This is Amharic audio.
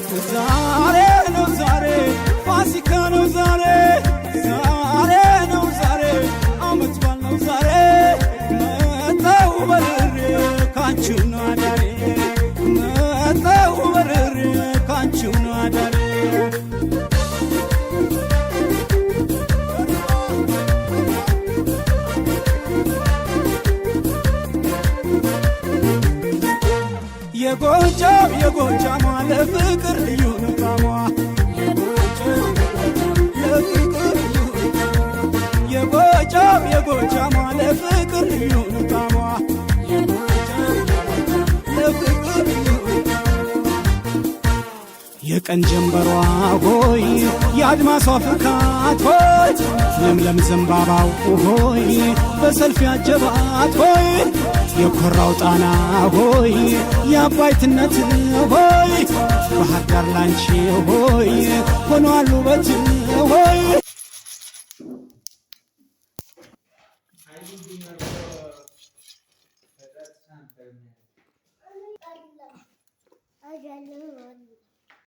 ዛሬ ነው ዛሬ ፋሲካ ነው ዛሬ ዛሬ ነው ዛሬ ዓመት በዓል ነው ዛሬ መጣሁ በርሬ ካንቺው ነው አዳሬ መጣሁ በርሬ ካንቺው ነው አዳሬ የጎጃም ለፍቅር ልዩ ነው ጣዕሟ የጎጃም ለፍቅር ልዩ ነው ጣዕሟ የቀን ጀንበሯ ሆይ የአድማሷ ፍካት ሆይ ለምለም ዘንባባው ሆይ በሰልፍ ያጀባት ሆይ የኮራው ጣና ሆይ የአባይትነት ሆይ ባህር ዳር ላንቺ ሆይ ሆኗል ውበት ሆይ I